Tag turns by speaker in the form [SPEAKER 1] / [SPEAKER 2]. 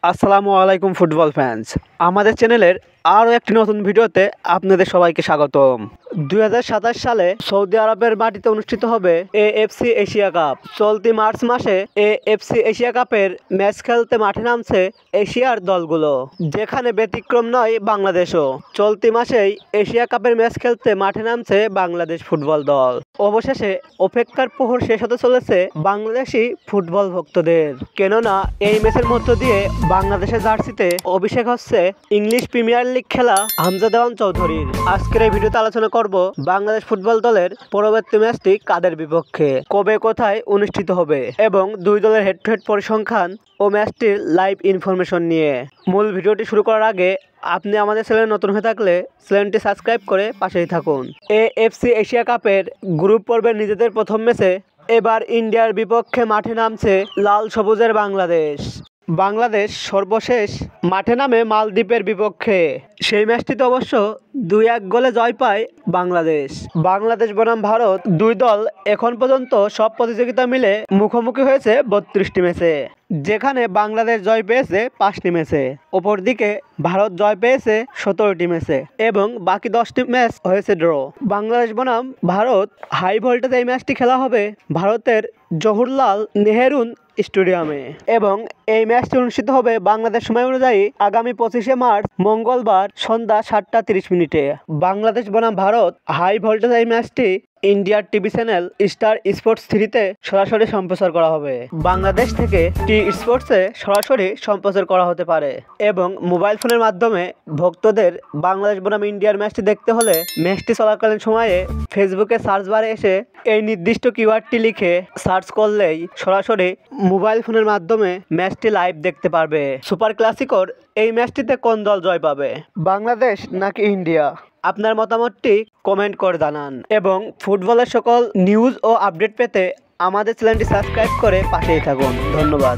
[SPEAKER 1] আসসালামু আলাইকুম football fans, আমাদের চ্যানেলের আরও একটি নতুন ভিডিওতে আপনাদের সবাইকে স্বাগতম। 2027 সালে সৌদি আরবের মাটিতে অনুষ্ঠিত হবে এএফসি এশিয়া কাপ। চলতি মার্চ মাসে এএফসি এশিয়া কাপের ম্যাচ খেলতে মাঠে নামছে এশিয়ার দলগুলো, যেখানে ব্যতিক্রম নয় বাংলাদেশও। চলতি মাসেই এশিয়া কাপের ম্যাচ খেলতে মাঠে নামছে বাংলাদেশ ফুটবল দল। অবশেষে অপেক্ষার প্রহর শেষ হতে চলেছে বাংলাদেশি ফুটবল ভক্তদের, কেননা এই ম্যাচের মধ্য দিয়ে বাংলাদেশের জার্সিতে অভিষেক হচ্ছে ইংলিশ প্রিমিয়ার লিগ খেলা হামজা দেওয়ান চৌধুরীর। আজকের এই ভিডিওতে আলোচনা করব বাংলাদেশ ফুটবল দলের পরবর্তী ম্যাচটি কাদের বিপক্ষে, কবে, কোথায় অনুষ্ঠিত হবে এবং দুই দলের হেড টু হেড পরিসংখ্যান ও ম্যাচটির লাইভ ইনফরমেশন নিয়ে। মূল ভিডিওটি শুরু করার আগে আপনি আমাদের চ্যানেলে নতুন হয়ে থাকলে চ্যানেলটি সাবস্ক্রাইব করে পাশেই থাকুন। এএফসি এশিয়া কাপের গ্রুপ পর্বের নিজেদের প্রথম ম্যাচে এবার ইন্ডিয়ার বিপক্ষে মাঠে নামছে লাল সবুজের বাংলাদেশ। বাংলাদেশ সর্বশেষ মাঠে নামে মালদ্বীপের বিপক্ষে। সেই ম্যাচটিতে অবশ্য 2-1 গোলে জয় পায় বাংলাদেশ বনাম ভারত। দুই দল এখন পর্যন্ত সব প্রতিযোগিতা মিলে মুখোমুখি হয়েছে 32টি ম্যাচে, যেখানে বাংলাদেশ জয় পেয়েছে 5টি ম্যাচে, অপরদিকে ভারত জয় পেয়েছে 17টি ম্যাচে এবং বাকি 10টি ম্যাচ হয়েছে ড্র। বাংলাদেশ বনাম ভারত হাই ভোল্টেজ এই ম্যাচটি খেলা হবে ভারতের জওহরলাল নেহেরু স্টেডিয়ামে এবং এই ম্যাচটি অনুষ্ঠিত হবে বাংলাদেশ সময় অনুযায়ী আগামী 25শে মার্চ মঙ্গলবার সন্ধ্যা 7:30 বাংলাদেশ বনাম ভারত হাই ভোল্টেজ এই ম্যাচটি ইন্ডিয়ার টিভি চ্যানেল স্টার স্পোর্টস 3-তে সরাসরি সম্প্রচার করা হবে। বাংলাদেশ থেকে টি স্পোর্টসে সরাসরি সম্প্রচার করা হতে পারে এবং মোবাইল ফোনের মাধ্যমে ভক্তদের বাংলাদেশ বনাম ইন্ডিয়ার ম্যাচটি দেখতে হলে ম্যাচটি চলাকালীন সময়ে ফেসবুকে সার্চ বারে এসে এই নির্দিষ্ট কিওয়ার্ডটি লিখে সার্চ করলেই সরাসরি মোবাইল ফোনের মাধ্যমে ম্যাচটি লাইভ দেখতে পারবে। সুপার ক্লাসিকোর এই ম্যাচটিতে কোন দল জয় পাবে, বাংলাদেশ নাকি ইন্ডিয়া? আপনার মতামতটি কমেন্ট করে জানান এবং ফুটবলের সকল নিউজ ও আপডেট পেতে আমাদের চ্যানেলটি সাবস্ক্রাইব করে পাশেই থাকুন। ধন্যবাদ।